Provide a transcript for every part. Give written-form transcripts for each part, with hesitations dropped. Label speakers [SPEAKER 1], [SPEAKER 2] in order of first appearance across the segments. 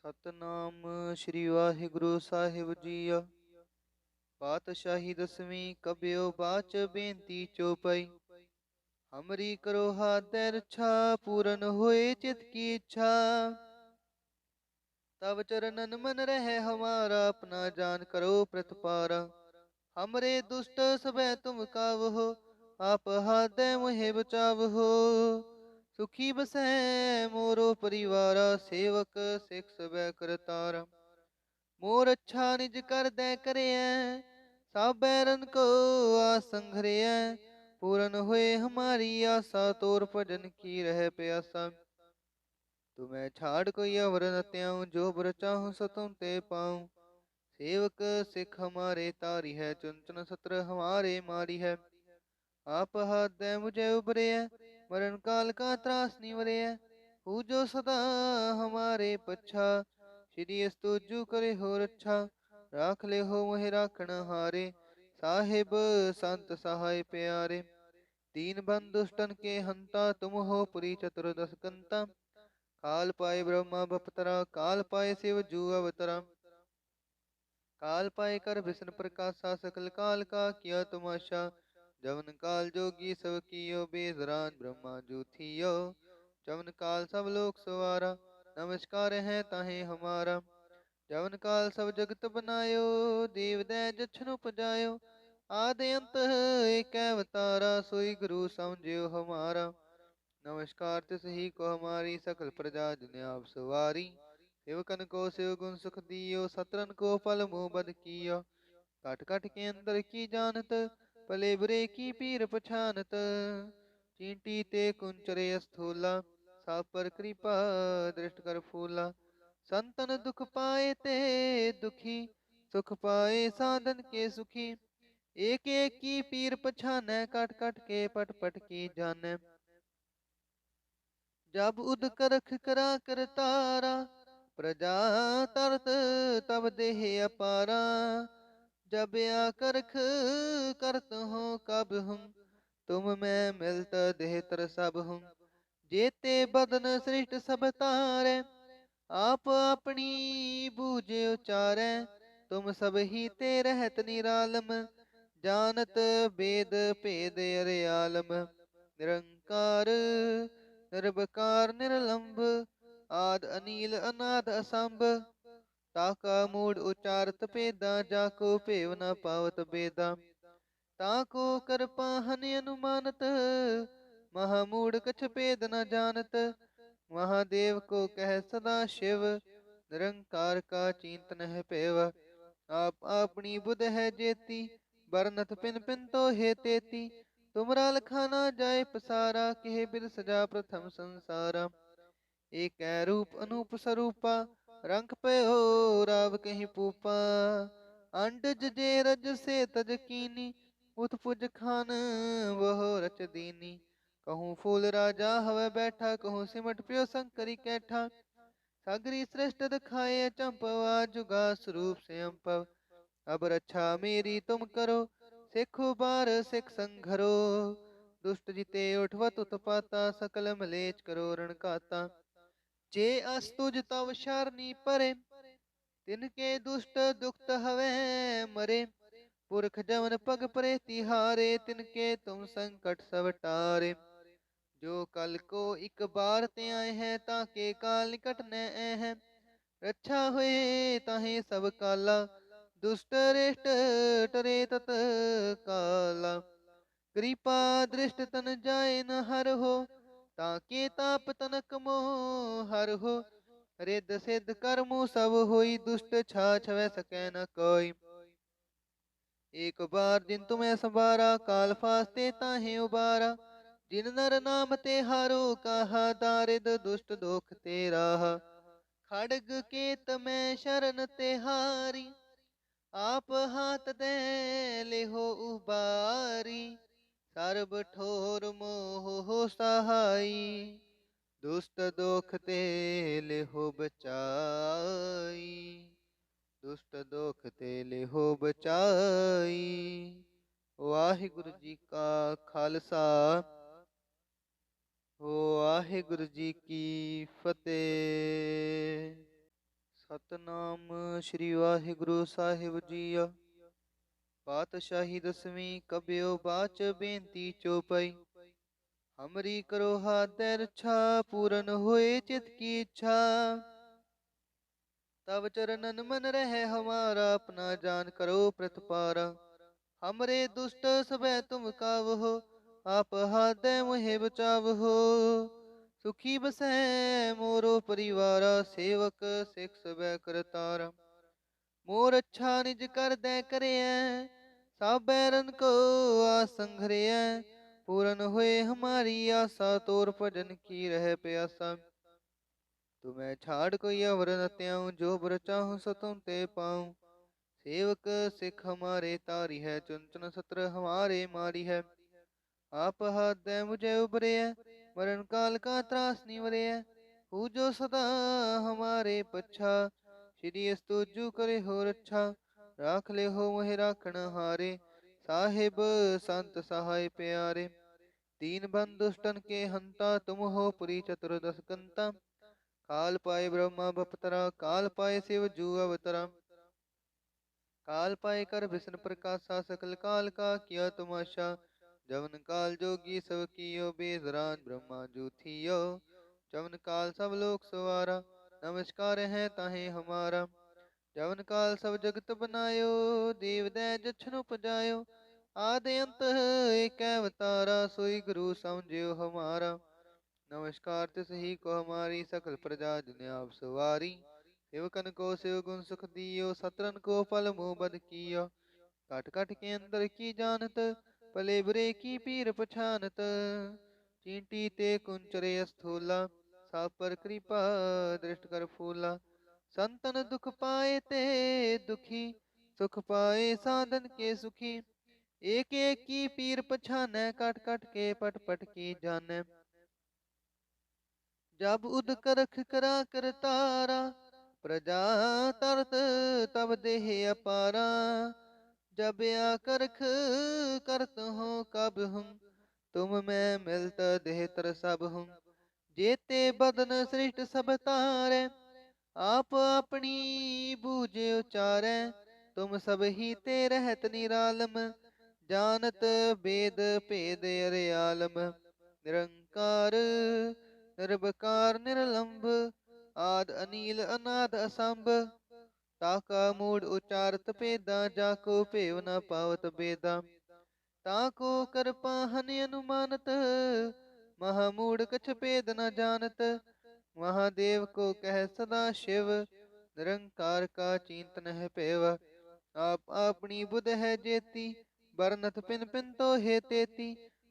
[SPEAKER 1] ਸਤਨਾਮ ਸ੍ਰੀ ਵਾਹਿਗੁਰੂ ਸਾਹਿਬ ਜੀਆ। ਪਾਤਸ਼ਾਹੀ ਦਸਵੀਂ ਕਬਿਓ ਬਾਚ ਬੇਨਤੀ ਚੋਪਈ। ਹਮਰੀ ਕਰੋ ਹਾਥੈ ਰੱਛਾ, ਪੂਰਨ ਹੋਏ ਚਿਤ ਕੀ ਇੱਛਾ। ਤਬ ਚਰਨਨ मन रहे हमारा, अपना जान करो प्रतिपारा। हमरे दुष्ट सबे तुम कावहो, आप हाथै मुहे बचावहो। सुखी बसै मोरो परिवारा, सेवक सिख सबे करतारा। मोर अच्छा निज कर दै करियै, सब बैरन को आस संघरियै। पूरन हुए हमारी आशा, तोर भजन की रह प्यासा। तुम्हें छाड़ कोई अवर न त्याऊं, जो बर चाहूं सो तुम ते पाऊं। सेवक सिख हमारे तारी है, चुन चुन सत्र हमारे मारी है। आप हाथ दे मुझे उबरे है, मरण काल का त्रास निवरे है। पूजो सदा हमारे पच्छा, श्री अस्तुजु करे हो रच्छा। राख ले हो मोहे राखण हारे, साहिब संत सहाय प्यारे। दीन बंधु दुष्टन के हंता, तुम हो पुरी चतुर्दश कंता। काल पाए ब्रह्मा बपतरा, काल पाए शिव जू अवतरा। काल पाए कर विष्णु प्रकाशा, सकल काल का किया तमाशा। जवन काल जोगी सब कियो, बेदरान ब्रह्मा जू थियो। जवन काल सब लोक सवारा, नमस्कार है ताहे हमारा। जवन काल सब जगत बनायो, देव दै जछन उपजायो। आदि अंत एक अवतारा, सोई गुरु समझियो हमारा। नमस्कार तिस ही को हमारी, सकल प्रजा जिने आप सवारी। सेवकन को शिव गुण सुख दियो, सत्रन को फल मुँह बद कियो। कट कट के अंदर की जानत, पले बुरे की पीर पछानत। चींटी ते कुंचरे स्थूला, साप पर कृपा दृष्ट कर फूला। संतन दुख पाए ते दुखी, सुख पाए साधन के सुखी। एक एक की पीर पछानै, कट कट के पट पट की जानै। जब उद करख करा कर तारा, प्रजा तरत तब देह अपारा। जब या करख करत हो कब हूँ, तुम मैं मिलत देह तर सब हूँ। जेते बदन सृष्ट सब तारे, आप अपनी बूझ उचारै। तुम सब ही ते रहत निरालम, जानत वेद भेद अरे आलम। निरंकार निर्विकार निरलंभ, आद अनील अनाद असंभ। ताका मूड उचारत पेदा, जाको पेव न पावत बेदा। ताको कर पाहन अनुमानत, महामूड कछ पेद न जानत। महादेव को कह सदा शिव, निरंकार का चिंतन है पेव। आप अपनी बुध है जेती, बरनत पिन पिन तो हे तेती। तुमरा लखाना जाय पसारा, केह बिर सजा प्रथम संसारा। एक रूप अनूप स्वरूपा, रंग पे हो राव कहीं पूपा। अंडज जे रज से तज कीनी, उत्पुज खान वह रच दीनी। कहूँ फूल राजा हवे बैठा, कहूँ सिमट प्यो शंकरी कैठा। सगरी श्रेष्ठ दिखाए चंपवा, जुगा स्वरूप से अम्पव। अब रक्षा मेरी तुम करो, सिखो बार सिख संघरो। दुष्ट जिते उठवत उत्पाता, सकल मलेच करो रण काता। जे अस्तुज तव शरणी परे, तिनके दुष्ट दुखत हवे मरे। पुरख जवन पग परे तिहारे, तिनके तुम संकट सब टारे। जो कल को एक बार ते आए हैं, ताके काल निकट न हैं। रक्षा हुए ताहे सब काला, दुष्ट रेष्ट टरे तत काला। कृपा दृष्ट तन जाए न हर हो, ताके ताप तनक मोह हर हो। रिद्ध सिद्ध कर्मु सब होई, दुष्ट छाछ वै सकै न कोई। एक बार जिन तुम्हें संबारा, काल फास्ते ताहे उबारा। जिन नर नाम ते हारो कहा, दारिद दुष्ट दोख ते राहा। खड़ग केत में शरण ते हारी, आप हाथ दे लेहो उबारी। सर्ब ठोर मोह हो सहाई, दुष्ट दोख ते लेहो बचाई। दुष्ट दोख ते लेहो बचाई। वाहिगुरु जी का खालसा, वाहिगुरु जी की फतेह। ਸਤਨਾਮ ਸ੍ਰੀ ਵਾਹਿਗੁਰੂ ਸਾਹਿਬ ਜੀਓ। ਪਾਤਸ਼ਾਹੀ ਦਸਵੀਂ ਕਬਿਓ ਬਾਚ ਬੇਨਤੀ ਚੋਪਈ। ਹਮਰੀ ਕਰੋ ਹਾਥ ਰੱਛਾ ਪੂਰਨ ਹੋਏ ਚਿਤ ਕੀ ਇੱਛਾ। तब चरणन मन रहे हमारा अपना जान करो प्रतिपारा। हमरे दुष्ट सबे तुम कावहो आप हाथ मुहे बचावहो। सुखी बसै मोरो परिवारा सेवक सिख सबे करतारा। मोर अच्छा निज कर दे करे सब बैरन को आसंघरे। पूरन हुए हमारी आशा तोर भजन की रह प्यासा। तुम्हें छाड़ कोई अवर न त्याऊं जो बर चाहूं सो तुम ते पाऊं। सेवक सिख हमारे तारी है चुन चुन सत्र हमारे मारी है। आप हाथ दे मुझे उबरे मरण काल का त्रास निवरे। पूजो सदा हमारे पच्छा श्री स्तुजु करे हो रच्छा। राख ले हो मोहे राखण हारे साहिब संत सहाय प्यारे। दीन बंधु दुष्टन के हंता तुम हो पुरी चतुर्दश कंता। काल पाए ब्रह्मा बपतरा काल पाए शिव जू अवतरा। काल पाए कर विष्णु प्रकाशा सकल काल का किया तमाशा। जवन काल जोगी सब कियो बेदराज ब्रह्मा जू थियो। जवन काल सब लोक सवारा नमस्कार है ताहे हमारा। जवन काल सब जगत बनायो देव दै जछन उपजायो। आदि अंत एक अवतारा सोई गुरु समझियो हमारा। नमस्कार तिस ही को हमारी सकल प्रजा जिन्हें आप सवारी। सेवकन को शिव गुण सुख दियो सत्रन को फल मुँह बद कियो। काट काट के अंदर की जानत पले बुरे की पीर पछानत। चींटी ते कुंचरे स्थूला साप पर कृपा दृष्ट कर फूला। संतन दुख पाए ते दुखी सुख पाए साधन के सुखी। एक एक की पीर पछाने काट काट के पट पट की जाने। जब उद करख करा कर तारा प्रजा तरत तब देह अपारा। जब या करख करत हो कब हम तुम मैं मिलत देह तर सब हम। जेते बदन सृष्ट सब तारे आप अपनी बूझे उचारे। तुम सब ही ते रहत निरालम जानत वेद भेद अरे आलम। निरंकार निर्विकार निरलंभ आद अनील अनाद असंभ। ताका मूड उचारत पेदा जाको पेव न पावत बेदा। ताको कर पाहन अनुमानत महामूड कछ पेद न जानत। महादेव को कह सदा शिव निरंकार का चिंतन है पेव। आप अपनी बुध है जेती बरनत पिन पिन तो हे तेती।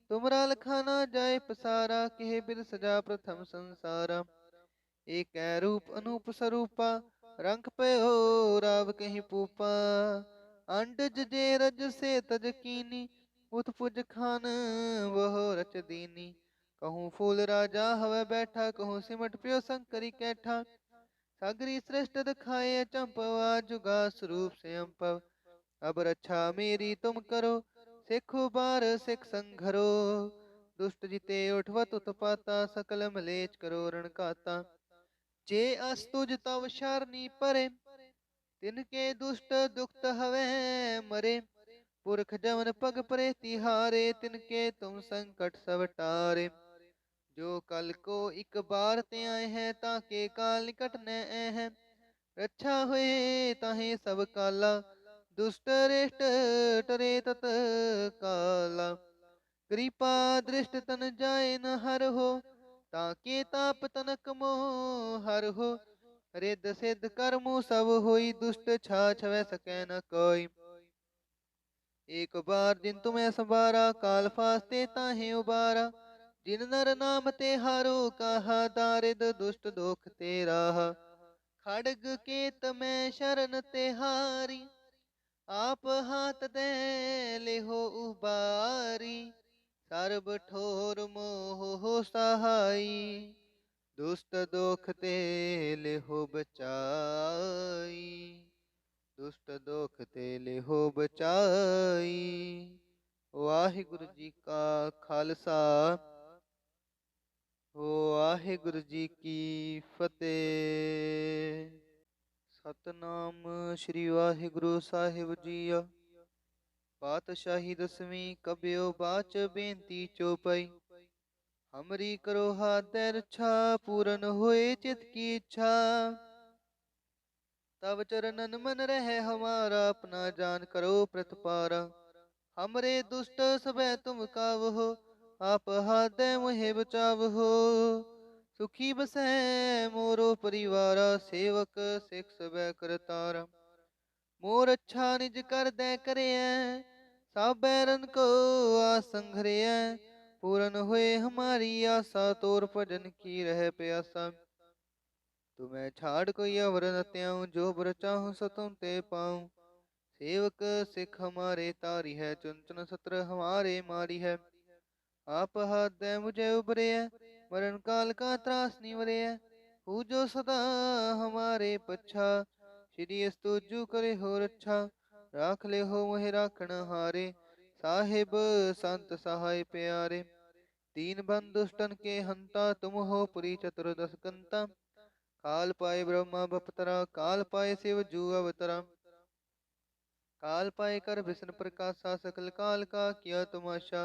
[SPEAKER 1] तुमरा लखाना जाय पसारा कहे बिद सजा प्रथम संसारा। एक रूप अनूप स्वरूपा रंग पे हो राव कहीं पूपा। अंडज जे रज से तज कीनी उत्पुज खान वह रच दीनी। कहूँ फूल राजा हवे बैठा कहूँ सिमट प्यो शंकरी कैठा। सागरी श्रेष्ठ दिखाए चंपवा जुगा स्वरूप से अम्पव। अब रक्षा मेरी तुम करो सिखो बार सिख संघरो। दुष्ट जिते उठवत उत्पाता सकल मलेच करो रण काता। जे अस्तुज तव शरणी परे तिनके दुष्ट दुखत हवे मरे। पुरख जवन पग परे तिहारे तिनके तुम संकट सब टारे। जो कल को एक बार ते आए हैं ताके काल निकट न हैं। रक्षा हुए ताहे सब काला दुष्ट रेष्ट टरे तत काला। कृपा दृष्ट तन जाए न हर हो ताके ताप तनक मोह हर हो। रिद्ध सिद्ध कर्मु सब होई दुष्ट छाछ वै सकै न कोई। एक बार जिन तुम्हें संवारा काल फास्ते ताहे उबारा। जिन नर नाम ते हारो कहा दारिद दुष्ट दोख ते राहा। खड़ग केत में शरण ते हारी आप हाथ दे ले हो उबारी। सर्ब ठोर मोह हो सहाई दुष्ट दोख ते ले हो बचाई। दुष्ट दोख ते ले हो बचाई। वाहिगुरु जी का खालसा वाहिगुरु जी की फतेह। ਸਤਨਾਮ ਸ੍ਰੀ ਵਾਹਿਗੁਰੂ ਸਾਹਿਬ ਜੀਓ। ਪਾਤਸ਼ਾਹੀ ਦਸਵੀਂ ਕਬਿਓ ਬਾਚ ਬੇਨਤੀ ਚੋਪਈ। ਹਮਰੀ ਕਰੋ ਹਾਥ ਰੱਛਾ, ਪੂਰਨ ਹੋਏ चित की इच्छा। तब चरणन मन रहे हमारा, अपना जान करो प्रतिपारा। हमरे दुष्ट सबे तुम कावहो, आप हाथ मुहे बचावहो। सुखी बसै मोरो परिवारा, सेवक सिख सबे करतारा। मोर अच्छा निज कर दे करिए, सब बैरन को आसंघरिए। पूरन हुए हमारी आशा, तोर भजन की रह प्यासा। तुम्हें छाड़ कोई अवर न त्याऊं, जो बर चाहूं सो तुम ते पाऊं। सेवक सिख हमारे तारी है, चुन चुन सत्र हमारे मारी है। आप हाथ दे मुझे उबरे है, मरण काल का त्रास निवरे है। पूजो सदा हमारे पच्छा, श्री स्तुजु करे हो रच्छा। राख ले हो मोहे राखण हारे, साहिब संत सहाय प्यारे। दीन बंधु दुष्टन के हंता, तुम हो पुरी चतुर्दश कंता। काल पाए ब्रह्मा बपतरा, काल पाए शिव जू अवतरा। काल पाए कर विष्णु प्रकाशा, सकल काल का किया तमाशा।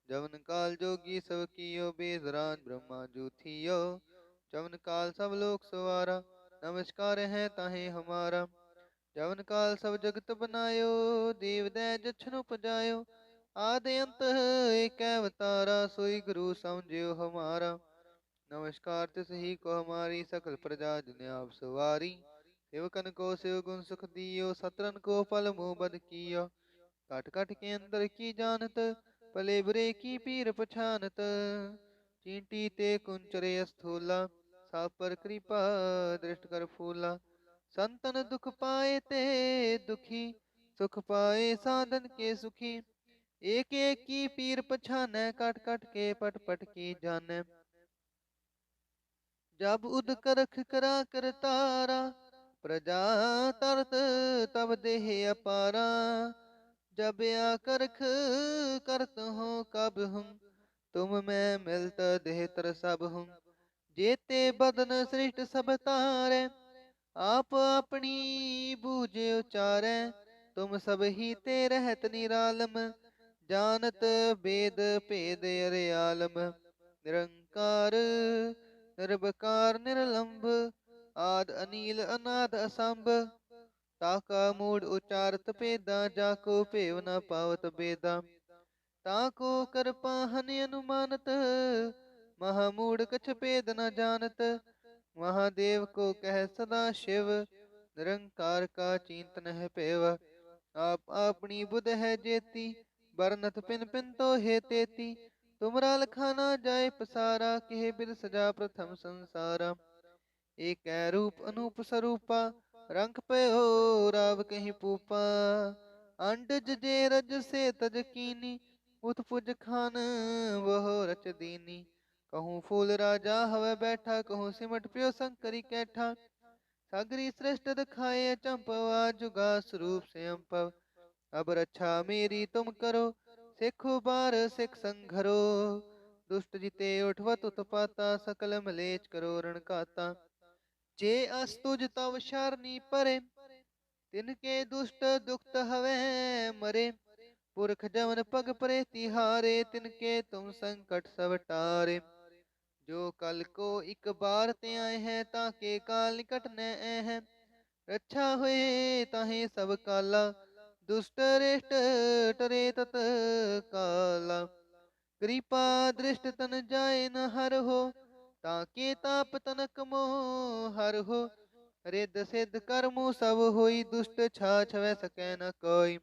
[SPEAKER 1] जवन काल जोगी सब कियो, बेजरान ब्रह्मा जू थियो। जवन काल सब लोक सवारा, नमस्कार है ताहे हमारा। जवन काल सब जगत बनायो, देव दै जछन उपजायो। आदि अंत एक अवतारा, सोई गुरु समझियो हमारा। नमस्कार तिस ही को हमारी, सकल प्रजा जिने आप सवारी। सेवकन को शिव गुण सुख दियो, सत्रन को फल मुँह बद कियो। काट काट के अंदर की जानत, पले बुरे की पीर पछानत। चींटी ते कुंचरे स्थूला, साप पर कृपा दृष्ट कर फूला। संतन दुख पाए ते दुखी, सुख पाए साधन के सुखी। एक एक की पीर पछानै, काट काट के पट पट की जानै। जब उद करख करा कर तारा, प्रजा तरत तब देह अपारा। जब या करख करत हो कब हम, तुम मैं मिलत देह तर सब हम। जेते बदन सृष्ट सब तारे, आप अपनी बूझ उचारै। तुम सब ही ते रहत निरालम, जानत वेद भेद अरे आलम। निरंकार निर्विकार निरलंभ, आद अनील अनाद असंभ। ताका मूड उचारत पेदा, जाको पेव न पावत बेदा। ताको कर पाहन अनुमानत, महामूड कछ पेद न जानत। महादेव को कह सदा शिव, निरंकार का चिंतन है पेव। आप अपनी बुध है जेती, बरनत पिन पिन तो हे तेती। तुमरा लखाना जाय पसारा, केह बिद सजा प्रथम संसारा। एक रूप अनूप स्वरूपा, रंग पयो राव कहीं पूपा। अंडज जे रज से तज कीनी, उत्पुज खान वह रच दीनी। कहूँ फूल राजा हवे बैठा, कहूँ सिमट पियो शंकरी कैठा। सागरी श्रेष्ठ दिखाए चंपवा, जुगा स्वरूप से अम्पव। अब रक्षा मेरी तुम करो, सिख बार सिख संघरो। दुष्ट जिते उठवत उत्पाता, सकल मलेच करो रण काता। जे अस्तुज तव शरणी परे, तिनके दुष्ट दुखत हवे मरे। पुरख जमन पग परे तिहारे, तिनके तुम संकट सब टारे। जो कल को एक बार ते आए हैं, ताके काल निकट न हैं। रक्षा हुए ताहे सब काला, दुष्ट रेष्ट टरे तत काला। कृपा दृष्ट तन जाए न हर हो, ताके ताप तनक मोह हर हो। रिद सिद्ध कर्मु सब होई, दुष्ट छाछ वै सकै न कोई।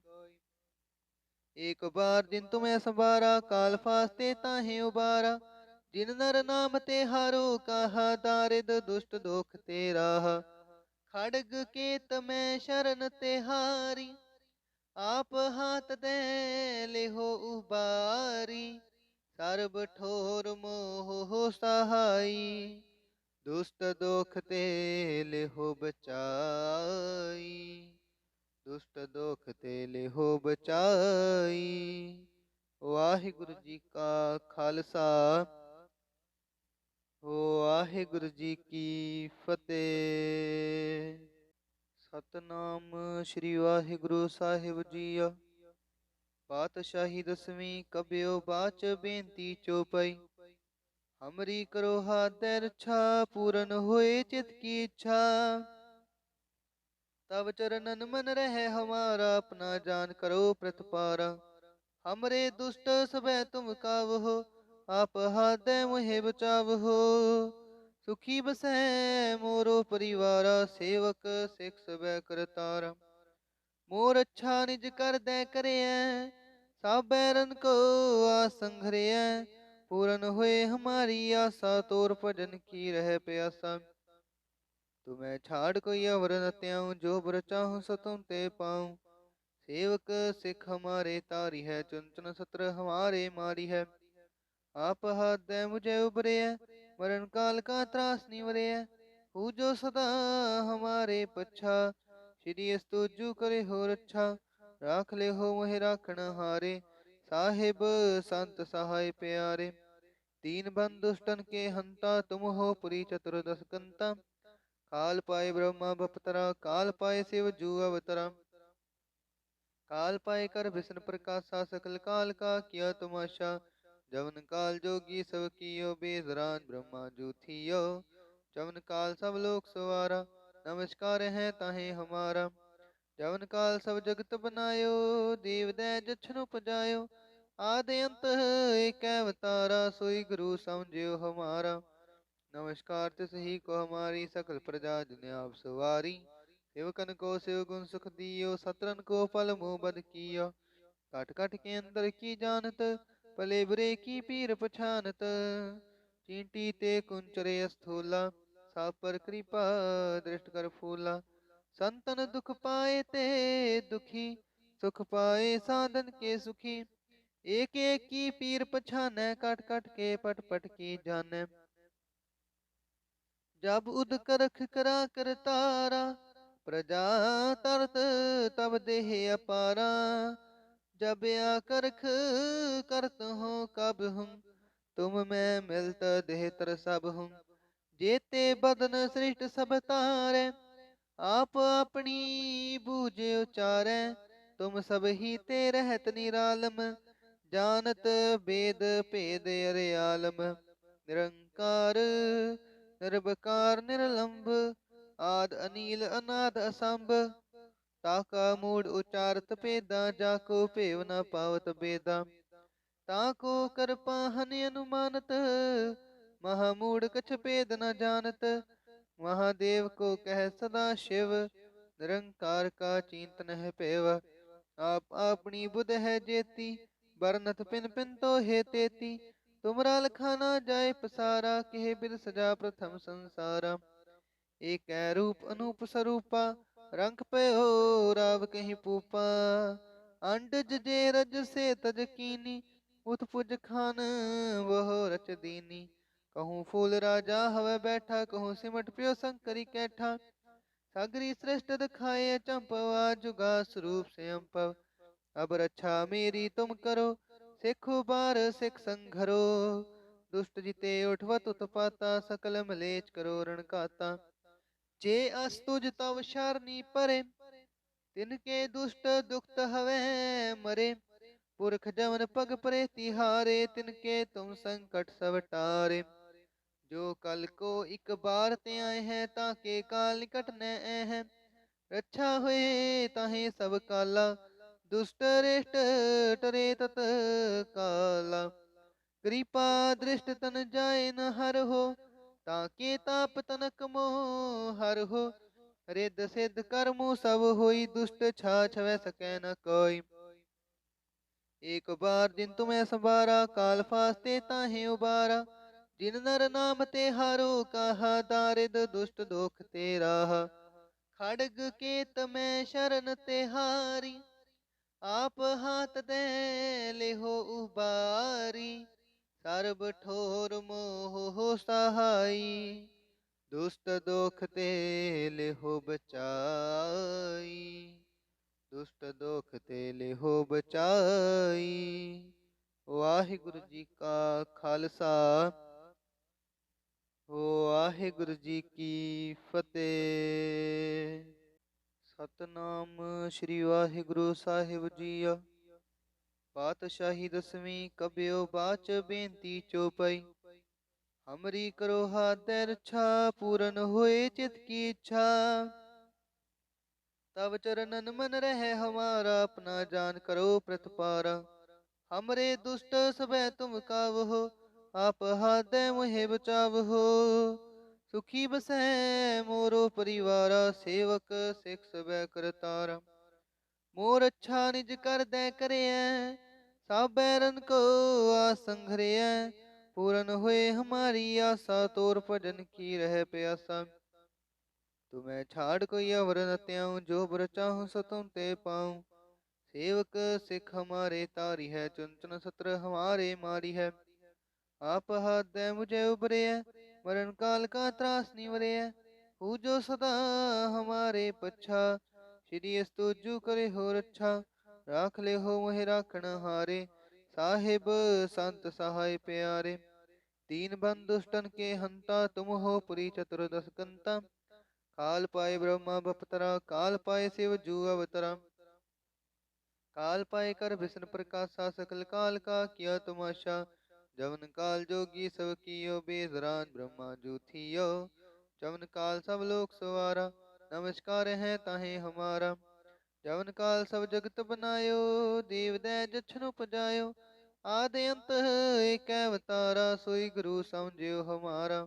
[SPEAKER 1] एक बार जिन तुम्हें संवारा, काल फास्ते ताहे उबारा। जिन नर नाम ते हारो कहा, दारिद दुष्ट दोख ते राहा। खड़ग केत में शरण ते हारी, आप हाथ दे लेहो उबारी। सर्ब ठोर मोह हो सहाई, दुष्ट दोख ते लेहो बचाई। दुष्ट दोख ते लेहो बचाई। वाहिगुरु जी का खालसा, वाहिगुरु जी की फतेह। ਸਤਨਾਮ ਸ੍ਰੀ ਵਾਹਿਗੁਰੂ ਸਾਹਿਬ ਜੀਓ। ਪਾਤਸ਼ਾਹੀ ਦਸਵੀਂ ਕਬਿਓ ਬਾਚ ਬੇਨਤੀ ਚੋਪਈ। ਹਮਰੀ ਕਰੋ ਹਾਥੈ ਰੱਛਾ, ਪੂਰਨ ਹੋਏ ਚਿਤ ਕੀ ਇੱਛਾ। तब चरणन मन रहे हमारा, अपना जान करो प्रतिपारा। हमरे दुष्ट सबह तुम कावहो, आप हाथै मुहे बचावहो। सुखी बसै मोरो परिवारा, सेवक सिख सबह करतारा। मोर अच्छा निज कर दै करिय, सब बैरन को आसंघरिय। पूरन हुए हमारी आशा, तोर भजन की रह प्यासा। तुम्हें छाड़ कोई अवर न त्याऊं, जो बर चाहूं सो तुम ते पाऊं। सेवक सिख हमारे तारी है, चुन चुन सत्र हमारे मारी है। आप हाथ दे मुझे उबरे है, मरण काल का त्रास निवरे है। हूँ जो सदा हमारे पच्छा, श्री अस्तुजु करे हो रच्छा। राख ले हो मोहि राखण हारे, साहिब संत सहाय प्यारे। दीन बंधु दुष्टन के हंता, तुम हो पुरी चतुर्दश कंता। काल पाए ब्रह्मा बपतरा, काल पाए शिव जू अवतरा। काल पाए कर विष्णु प्रकाशा, सकल काल का किया तमाशा। जवन काल जोगी सब कियो, बेदरान ब्रह्मा जू थियो। जवन काल सब लोक सवारा, नमस्कार है ताहे हमारा। जवन काल सब जगत बनायो, देव दै जछन उपजायो। आदि अंत एक अवतारा, सोई गुरु समझियो हमारा। नमस्कार तिस ही को हमारी, सकल प्रजा जिने आप सवारी। सेवकन को शिव गुण सुख दियो, सत्रन को फल मुँह बद कियो। काट काट के अंदर की जानत, पले बुरे की पीर पछानत। चींटी ते कुंचरे स्थूला, साप पर कृपा दृष्ट कर फूला। संतन दुख पाए ते दुखी, सुख पाए साधन के सुखी। एक एक की पीर पछानै, काट काट के पट पट की जानै। जब उद करख करा कर तारा, प्रजा तरत तब देह अपारा। जब या करख करत हो कब हम, तुम मैं मिलत देह तर सब हम। जेते बदन सृष्ट सब तारे, आप अपनी बूझ उचारै। तुम सब ही ते रहत निरालम, जानत वेद भेद अरे आलम। निरंकार निर्विकार निरलंब, आद अनील अनाद असंभ। ताका मूड उचारत पेदा, जाको पेव न पावत बेदा। ताको कृपा हनि अनुमानत, महामूड कछ पेद न जानत। महादेव को कह सदा शिव, निरंकार का चिंतन है पेव। आप अपनी बुध है जेती, बरनत पिन पिन तो हे तेती। तुमरा लखाना जाय पसारा, केह बिद सजा प्रथम संसारा। एक रूप अनूप स्वरूपा, रंग पे हो राव कहीं पूपा। अंडज जे रज से तज कीनी, उत्पुज खान वह रच दीनी। कहूँ फूल राजा हवे बैठा, कहूँ सिमट प्यो शंकरी कैठा। सागरी श्रेष्ठ दिखाए चंपवा, जुगा स्वरूप से अम्पव। अब रक्षा मेरी तुम करो, सिखो बार सिख संघरो। दुष्ट जिते उठवत उत्पाता, सकल मलेच करो रण काता। जे अस्तुज तव शरणी परे, तिनके दुष्ट दुखत हवे मरे। पुरख जवन पग परे तिहारे, तिनके तुम संकट सब टारे। जो कल को एक बार ते आए हैं, ताके काल निकट न हैं। रक्षा हुए ताहे सब काला, दुष्ट रेष्ट टरे तत काला। कृपा दृष्ट तन जाए न हर हो, ताके ताप तनक मोह हर हो। रिद्ध सिद्ध कर्मु सब होई, दुष्ट छाछ वै सकै न कोई। एक बार दिन तुम्हें संवारा, काल फास्ते ताहे उबारा। जिन नर नाम ते हारो कहा, दारिद दुष्ट दोख ते राहा। खड़ग केत में शरण ते हारी, आप हाथ दे लेहो उबारी। सर्ब ठोर मोह हो सहाई, दुष्ट दोख ते लेहो बचाई। दुष्ट दोख ते लेहो बचाई। वाहिगुरु जी का खालसा, वाहिगुरु जी की फतेह। ਸਤਨਾਮ ਸ੍ਰੀ ਵਾਹਿਗੁਰੂ ਸਾਹਿਬ ਜੀਓ। ਪਾਤਸ਼ਾਹੀ ਦਸਵੀਂ ਕਬਿਓ ਬਾਚ ਬੇਨਤੀ ਚੋਪਈ। ਹਮਰੀ ਕਰੋ ਹਾਥ ਰੱਛਾ ਪੂਰਨ ਹੋਏ ਚਿਤ ਕੀ ਇੱਛਾ। तब चरणन मन रहे हमारा अपना जान करो प्रतिपारा। हमरे दुष्ट सबे तुम कावहो आप हाथ मुहे बचावहो। सुखी बसै मोरो परिवारा सेवक सिख सबे करतारा। मोर अच्छा निज कर दे करे सब बैरन को आसंघरे। पूरन हुए हमारी आशा तोर भजन की रह प्यासा। तुम्हें छाड़ कोई अवर न त्याऊं जो बर चाहूं सो तुम ते पाऊं। सेवक सिख हमारे तारी है चुन सत्र हमारे मारी है। आप हाथ दे मुझे उबरे मरण काल का त्रास निवरे। पूजो सदा हमारे पच्छा श्री स्तुजु करे हो रच्छा। राख ले हो मोहे राखण हारे साहिब संत सहाय प्यारे। दीन बंधु दुष्टन के हंता तुम हो पुरी चतुर्दश कंता। काल पाए ब्रह्मा बपतरा काल पाए शिव जू अवतरा। काल पाए कर विष्णु प्रकाशा सकल काल का किया तमाशा। जवन काल जोगी सब कियो बेजरान ब्रह्मा जू थियो। जवन काल सब लोक सवारा नमस्कार है ताहे हमारा। जवन काल सब जगत बनायो देव दै जछन उपजायो। आदि अंत एक अवतारा सोई गुरु समझियो हमारा।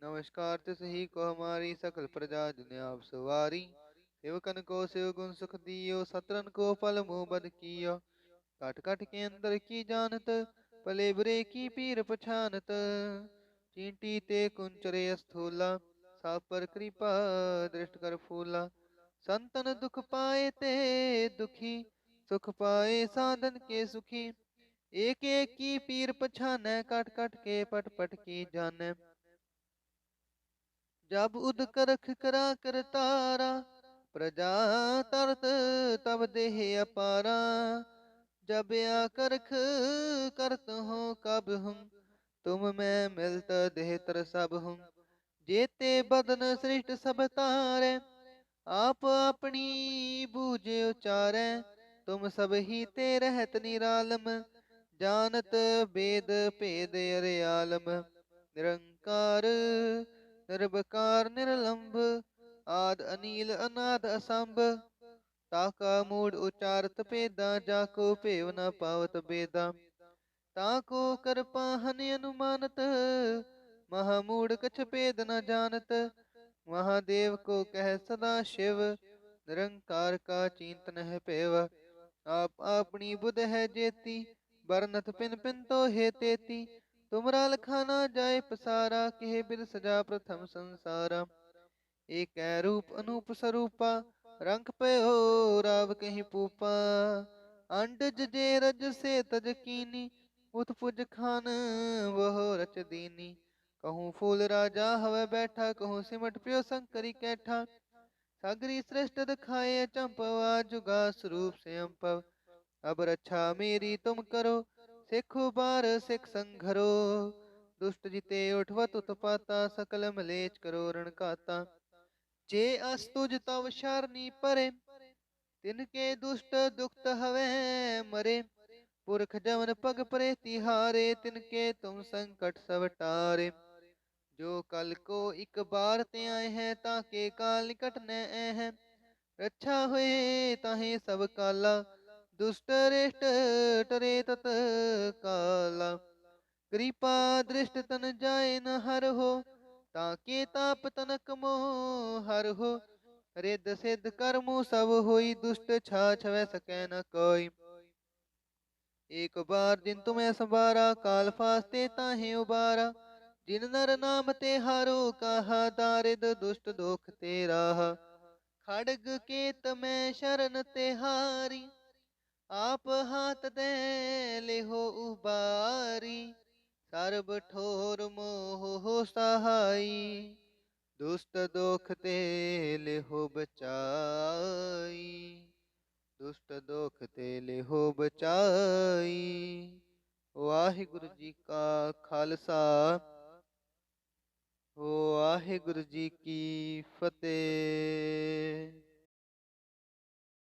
[SPEAKER 1] नमस्कार तिस ही को हमारी सकल प्रजा जिन्हें आप सवारी। सेवकन को शिव गुण सुख दियो सत्रन को फल मुँह बद कियो। काट काट के अंदर की जानत पले बुरे की पीर पछानत। चींटी ते कुंचरे स्थूला सा पर कृपा दृष्ट कर फूला। संतन दुख पाए ते दुखी सुख पाए साधन के सुखी। एक एक की पीर पछाने काट काट के पट पट की जाने। जब उद करख करा कर तारा प्रजा तरत तब देह अपारा। जब या करख करत हो कब हम तुम मैं मिलत देह तर सब हम। जेते बदन सृष्ट सब तारे आप अपनी बूझे उचारे। तुम सब ही ते रहत निरालम जानत वेद भेद अरे आलम। निरंकार निर्विकार निर्लंब आद अनील अनाद असंभ। ताका मूड उचारत पेदा जाको पेव न पावत बेदा। ताको कर पाहन अनुमानत महामूड कछ पेद न जानत। महादेव को कह सदा शिव निरंकार का चिंतन है पेव। आप अपनी बुध है जेती बरनत पिन पिन तो हे तेती। तुमरा लखाना जाय पसारा केह बिद सजा प्रथम संसारा। एक रूप अनूप स्वरूपा रंग पे हो राव कहीं पूपा। अंडज जे रज से तज कीनी उत्पुज खान वह रच दीनी। कहूँ फूल राजा हवे बैठा कहूँ सिमट प्यो शंकरी कैठा। सागरी श्रेष्ठ दिखाए चंपवा जुगा स्वरूप से अम्पव। अब रक्षा मेरी तुम करो सिख बार सिख संघरो। दुष्ट जिते उठवत उत्पाता सकल मलेच करो रण काता। जे अस्तुज तव शरणी परे तिनके दुष्ट दुखत हवे मरे। पुरख जमन पग परे तिहारे तिनके तुम संकट सब टारे। जो कल को एक बार ते आए हैं ताके काल निकट न हैं। रक्षा हुए ताहे सब काला दुष्ट रेष्ट टरे तत काला। कृपा दृष्ट तन जाए न हर हो ताके ताप तनक मोह हर हो। रिद सिद्ध कर्मु सब होई दुष्ट छाछ वै सकै न कोई। एक बार दिन तुम्हें संबारा काल फास्ते ताहे उबारा। जिन नर नाम ते हारो कहा दारिद दुष्ट दोख ते राहा। खड़ग केत में शरण ते हारी आप हाथ दे ले हो उबारी। सर्ब ठोर मोह हो सहाई दुष्ट दोख ते ले हो बचाई। दुष्ट दोख ते ले हो बचाई। वाहिगुरु जी का खालसा वाहिगुरु जी की फतेह।